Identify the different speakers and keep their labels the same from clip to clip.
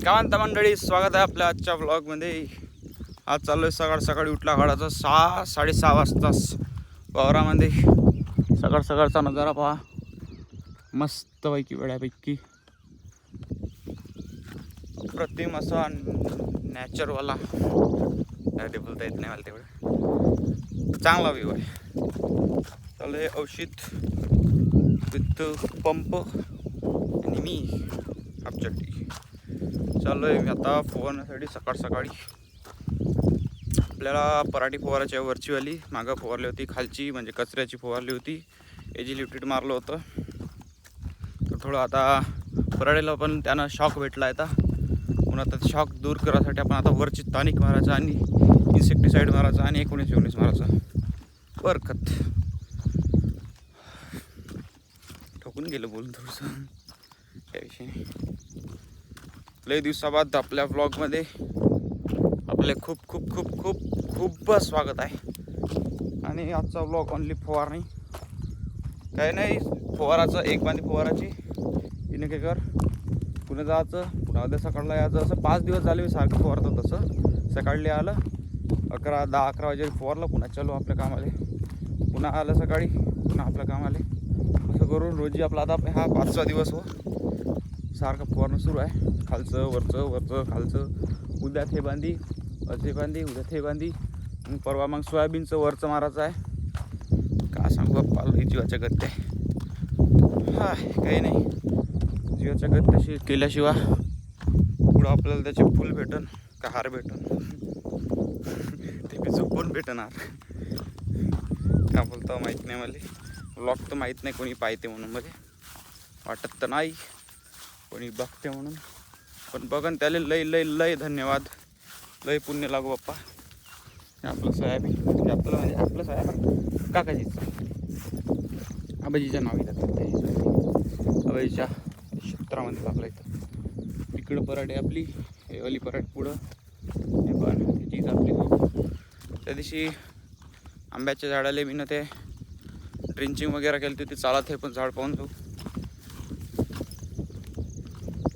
Speaker 1: काय म्हणता मंडळी, स्वागत आहे आपल्या आजच्या व्लॉगमध्ये. आज चाललोय सकाळी उठला काढायचं 6-6:30 वाजताच वावरामध्ये. सकाळचा नजारा पहा, मस्तपैकी वेळापैकी अप्रतिम असा नॅचरवाला. ते बोलता येत नाही मला तेवढं. चांगला व्ह्यू आहे. चालू औषध विथ पंप आणि मी आपचट्टी चालू आहे. मी आता फवारण्यासाठी सकाळी आपल्याला पराठी फवाराची वरचीवाली मागं फवारली होती, खालची म्हणजे कचऱ्याची फवारली होती. एजी लिक्विड मारलं होतं. तर थोडं आता पराठीला पण त्यानं शॉक भेटला आहे. म्हणून आता शॉक दूर करायसाठी आपण आता वरची टॉनिक मारायचं आणि इन्सेक्टिसाईड मारायचं आणि 19-19 मारायचं. बरकत ठोकून गेलं बोलून थोडंसं त्याविषयी. लय दिवसाबाद आपल्या व्लॉगमध्ये आपले खूप स्वागत आहे. आणि आजचा व्लॉग ओनली फवारणी, काही नाही. फवाराचं एक बांधी फवाराची इनकेकर, पुन्हा जायचं, पुन्हा उद्या सकाळला यायचं. असं 5 दिवस झाले मी सारखं फवारतो. तसं सकाळी आलं 10-11 वाजे फवारलं, पुन्हा चलो आपल्या कामाले. पुन्हा आलं सकाळी, पुन्हा आपल्या कामाले. असं करून रोजी आपला आता हा 5वा दिवस हो. सारखं फवारणं सुरू आहे. खालचं वरचं खालचं. उद्या थे बांधी, असे बांधी, उद्या थे बांधी. परवा मग सोयाबीनचं वरचं मारायचं आहे. का सांगू बाप्पा, ही जीवाच्या गत्ते. हा काही नाही, जीवाच्या गत्त्याशी केल्याशिवाय पुढं आपल्याला त्याचे फुल भेटन का हार भेटन ते बी झोपून भेटणार. का बोलतो माहीत नाही मला. व्लॉग तर माहीत नाही कोणी पाहते म्हणून, मध्ये वाटत तर नाही कोणी बघते म्हणून. पण बघन त्याला लय धन्यवाद, लय पुण्य लागू बाप्पा. आपलं सोयाबीन आपलं म्हणजे आपलं सोयाबीन काकाजीचं, आबाजीच्या नाव येतात आबाजीच्या क्षेत्रामध्ये आपल्या इथं. इकडं पराठी आपली, हे वाली पराठी पुढं, हे पण त्याचीच आपली. त्या दिवशी आंब्याच्या झाडाला मी ना ते ड्रिंचिंग वगैरे केली होती. चालत हे पण झाड पाहून जाऊ.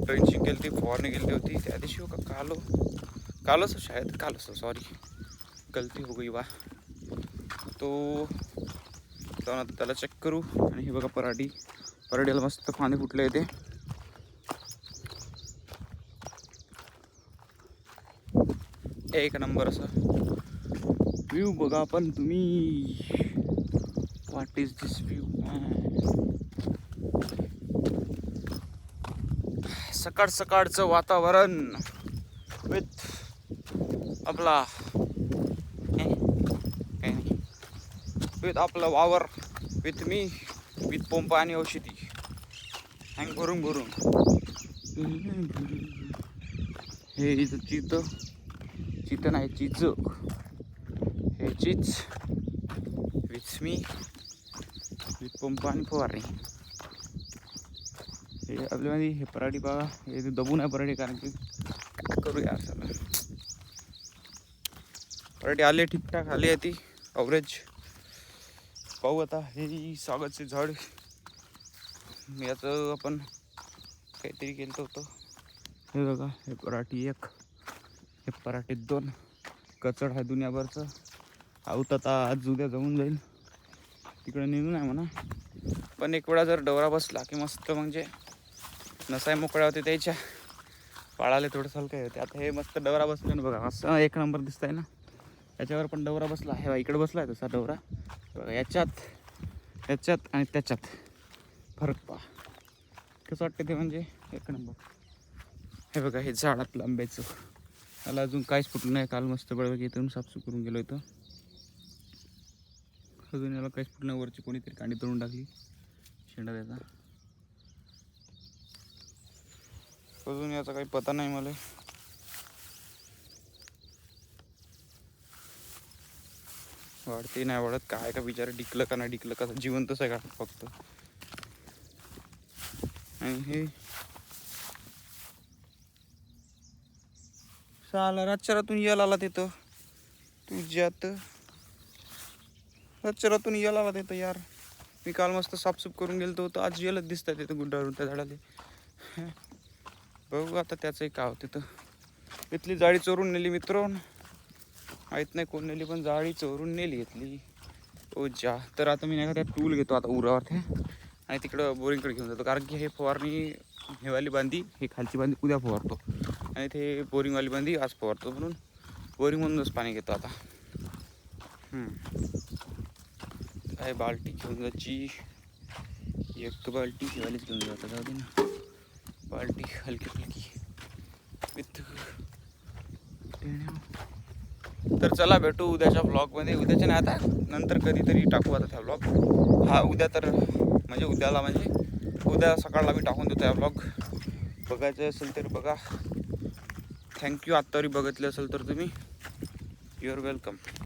Speaker 1: ड्रिंचिंग केली होती, फवारणी केली होती त्या दिवशी. हो का कालच शायद कालच, सॉरी गलती हो गई वाह. तो जाऊन आता त्याला चेक करू. आणि हे बघा पराठीला मस्त पाणी फुटले येते. एक नंबर असं व्ह्यू बघा. पण तुम्ही व्हॉट इज दिस व्ह्यू. सकाळचं वातावरण विथ आपला काही नाही, विथ आपलं वावर, विथ मी, विथ पंप आणि औषधी हँग भरून. हे इथं चित नाही चिच, हे चीज विथ मी, विथ पंप आणि फवारणी. हे आपल्यामध्ये हे पराठी बघा, हे दबून आहे पराठी. कारण की काय करू यार, सगळं पराठी आले ठीकठाक आली आहे ती अवरेज. पाहू आता. हे सागाचे झाड, याचं आपण काहीतरी केलं होतं. हे बघा, हे पराठी 1, हे पराठी 2. कचड आहे दुनियाभरचं. आऊत आता आज उद्या जाऊन जाईल, तिकडे निघून आहे म्हणा. पण एक वेळा जर डवरा बसला की मस्त, म्हणजे नसाय मोकळ्या होते त्याच्या पाळाले थोडंसं हलकं होते. आता हे मस्त डवरा बसलं ना बघा, असं 1 नंबर दिसत आहे ना. याच्यावर पण डवरा बसला आहे, इकडे बसला आहे तसा डवरा बघा. याच्यात आणि त्याच्यात फरक पहा कसं वाटतं ते, म्हणजे 1 नंबर. हे बघा, हे झाड आपलं आंब्याचं, त्याला अजून काहीच फुटलं नाही. काल मस्त बळवकी इथून साफसूफ करून गेलो इथं. अजून याला काहीच फुटलं. वरची कोणीतरी कांडी तोडून टाकली शेंडा त्याचा. अजून याचा काही पता नाही मला. वाढते नाही वाढत काय का बिचारा, डिकलं का नाही डिकलं का, जिवंतच आहे का फक्त. आणि हे साला रातच्यारातून यायला आला तिथं, तुझ्यात रातच्यारातून यायला आला तिथं यार. मी काल मस्त साफसूफ करून गेलो होतो, आज येलच दिसतात तिथं गुड्डावरून त्या झाडाले. बघू आता त्याचंही काय होतं. तर इथली जाळी चोरून नेली मित्र, माहीत नाही कोण नेली पण जाळी चोरून नेली इथली. ओ जा. तर आता मी नाही का त्या टूल घेतो आता उरावर ते आणि तिकडं बोरिंगकडे घेऊन जातो, कारण की हे फवारणी हेवाली बांधी, हे खालची बांधी उद्या फवारतो आणि ते बोरिंगवाली बांधी आज फवारतो, म्हणून बोरिंगमधूनच पाणी घेतो आता. काय बाल्टी घेऊन जायची, एक बाल्टी हेवालीच घेऊन जातात, जाऊ दे ना. बाल्टी हलकी फुलकी विथ. तर चला भेटू उद्याच्या ब्लॉगमध्ये. उद्याच्या नाही, आता नंतर कधीतरी टाकू आता त्या ब्लॉग. हा उद्या तर म्हणजे उद्याला, म्हणजे उद्या सकाळला मी टाकून देतो या ब्लॉग. बघायचं असेल तर बघा. थँक्यू. आत्तावरी बघितलं असेल तर तुम्ही, युअर वेलकम.